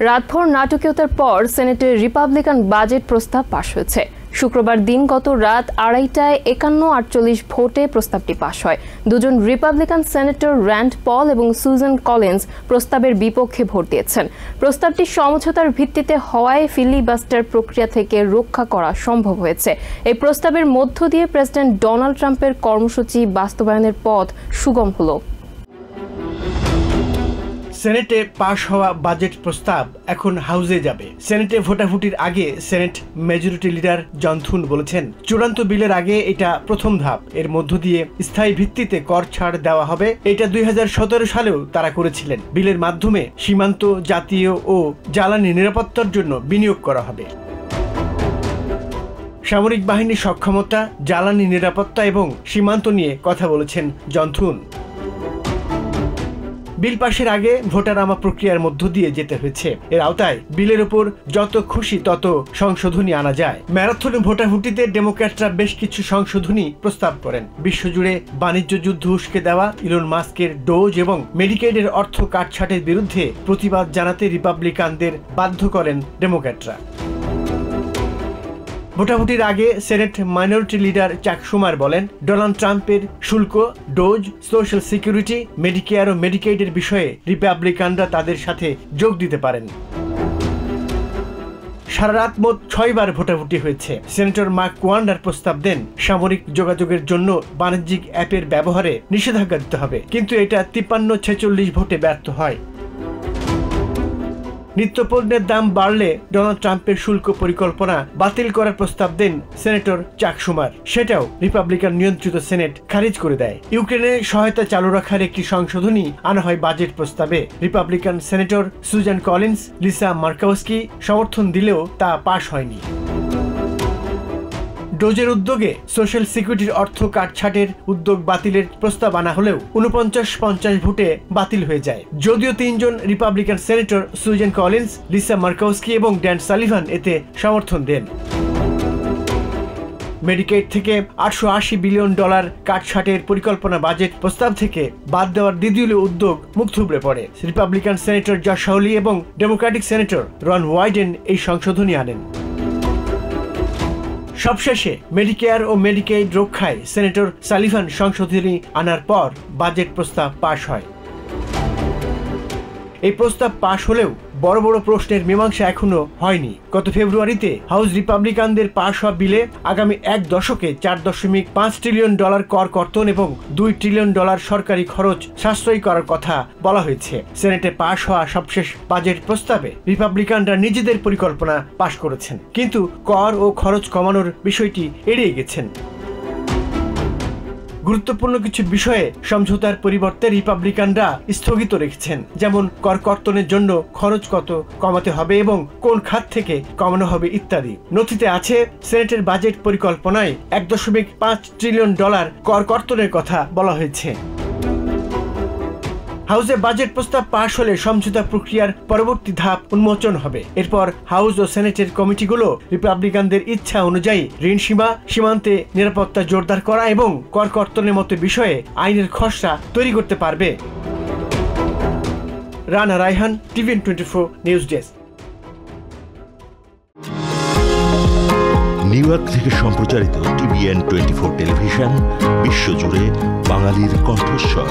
রাতভর নাটকীয়তার পর সেনেটে Republican budget প্রস্তাব পাশ হয়েছে। শুক্রবার দিনগত রাত 2:30টায় 51-48 ভোটে প্রস্তাবটি পাশ হয়। দুজন রিপাবলিকান সেনেটর র্যান্ড পল এবং সুজান কলিন্স প্রস্তাবের বিপক্ষে ভোট দিয়েছেন। প্রস্তাবটি সমঝোতার ভিত্তিতে হওয়ায় ফিলিবাস্টার প্রক্রিয়া থেকে রক্ষা করা সম্ভব হয়েছে। এই প্রস্তাবের মধ্য দিয়ে প্রেসিডেন্ট ডোনাল্ড ট্রাম্পের কর্মসূচি বাস্তবায়নের পথ সুগম হলো। সেনেটে পাশ হওয়া বাজেট প্রস্তাব এখন হাউসে যাবে। সেনেটে ভোটাভুটির আগে সেনেট মেজরিটি লিডার জন থুন বলেছেন, চূড়ান্ত বিলের আগে এটা প্রথম ধাপ। এর মধ্য দিয়ে স্থায়ী ভিত্তিতে কর ছাড় দেওয়া হবে। এটা 2017 সালেও তারা করেছিলেন। বিলের মাধ্যমে সীমান্ত, জাতীয় ও জ্বালানি নিরাপত্তার জন্য বিনিয়োগ করা হবে। সামরিক বাহিনীর সক্ষমতা, জ্বালানি নিরাপত্তা এবং সীমান্ত নিয়ে কথা বলেছেন জন থুন। বিল পাশের আগে ভোটারনামা প্রক্রিয়ার মধ্য দিয়ে যেতে হয়েছে। এর আওতায় বিলের উপর যত খুশি তত সংশোধনী আনা যায়। ম্যারাথন ভোটাভুটিতে ডেমোক্র্যাটরা বেশ কিছু সংশোধনী প্রস্তাব করেন। বিশ্বজুড়ে বাণিজ্য যুদ্ধ উস্কে দেওয়া, ইলন মাস্কের ডোজ এবং মেডিকেডের অর্থ কাটছাটের বিরুদ্ধে প্রতিবাদ জানাতে রিপাবলিকানদের বাধ্য করেন ডেমোক্র্যাটরা। ভোটাভুটির আগে সেনেট মাইনরিটি লিডার চাক শুমার বলেন, ডোনাল্ড ট্রাম্পের শুল্ক, ডোজ, সোশ্যাল সিকিউরিটি, মেডিকেয়ার ও মেডিকেডের বিষয়ে রিপাবলিকানরা তাদের সাথে যোগ দিতে পারেন। সারা রাত মোট 6 বার ভোটাভুটি হয়েছে। সেনেটর মার্ক ওয়ান্ডার প্রস্তাব দেন, সামরিক যোগাযোগের জন্য বাণিজ্যিক অ্যাপের ব্যবহারে নিষেধাজ্ঞা দিতে হবে, কিন্তু এটা 53-46 ভোটে ব্যর্থ হয়। নিত্যপণ্যের দাম বাড়লে ডোনাল্ড ট্রাম্পের শুল্ক পরিকল্পনা বাতিল করার প্রস্তাব দেন সেনেটর চাক শুমার। সেটাও রিপাবলিকান নিয়ন্ত্রিত সেনেট খারিজ করে দেয়। ইউক্রেনে সহায়তা চালু রাখার একটি সংশোধনী আনা হয় বাজেট প্রস্তাবে। Republican senator Susan Collins, Lisa Murkowski সমর্থন দিলেও তা পাশ হয়নি। ডোজের উদ্যোগে সোশ্যাল সিকিউরিটির অর্থ কাটছাটের উদ্যোগ বাতিলের প্রস্তাব আনা হলেও 49-50 ভোটে বাতিল হয়ে যায়। যদিও 3 জন Republican senator Susan Collins, Lisa Murkowski এবং ড্যান সালিভান এতে সমর্থন দেন। মেডিকেড থেকে $880 বিলিয়ন কাটছাটের পরিকল্পনা বাজেট প্রস্তাব থেকে বাদ দেওয়ার দ্বিতীয় উদ্যোগ মুখ থুবড়ে পড়ে। রিপাবলিকান সেনেটর জশ হাউলি এবং ডেমোক্রেটিক সেনেটর রন ওয়াইডেন এই সংশোধনী আনেন। সবশেষে মেডিকেয়ার ও মেডিকেড রক্ষায় সেনেটর সালিভান সংশোধনী আনার পর বাজেট প্রস্তাব পাশ হয়। এই প্রস্তাব পাশ হলেও বড় বড় প্রশ্নের মীমাংসা এখনো হয়নি। গত ফেব্রুয়ারিতে হাউস রিপাবলিকানদের পাশ হওয়া বিলে আগামী 1 দশকে $4.5 ট্রিলিয়ন কর কর্তন এবং $2 ট্রিলিয়ন সরকারি খরচ সাশ্রয়ী করার কথা বলা হয়েছে। সেনেটে পাশ হওয়া সবশেষ বাজেট প্রস্তাবে রিপাবলিকানরা নিজেদের পরিকল্পনা পাশ করেছেন, কিন্তু কর ও খরচ কমানোর বিষয়টি এড়িয়ে গেছেন। গুরুত্বপূর্ণ কিছু বিষয়ে সমঝোতার পরিবর্তে রিপাবলিকানরা স্থগিত রেখেছেন, যেমন কর কর্তনের জন্য খরচ কত কমাতে হবে এবং কোন খাত থেকে কমানো হবে ইত্যাদি। নথিতে আছে, সেনেটের বাজেট পরিকল্পনায় $1.5 ট্রিলিয়ন কর কর্তনের কথা বলা হয়েছে। হাউসে বাজেট প্রস্তাব পাশ হলে সমঝোতা প্রক্রিয়ার পরবর্তী ধাপ উন্মোচন হবে। এরপর হাউস ও সেনেটের কমিটিগুলো রিপাবলিকানদের ইচ্ছা অনুযায়ী ঋণ সীমান্তে নিরাপত্তা জোরদার করা এবং কর কর্তনের মতো বিষয়ে আইনের খসড়া তৈরি করতে পারবে। Rana Raihan, TVN 24 news desk. New York থেকে সম্প্রচারিত TVN 24 টেলিভিশন বিশ্বজুড়ে বাঙালির কণ্ঠস্বর।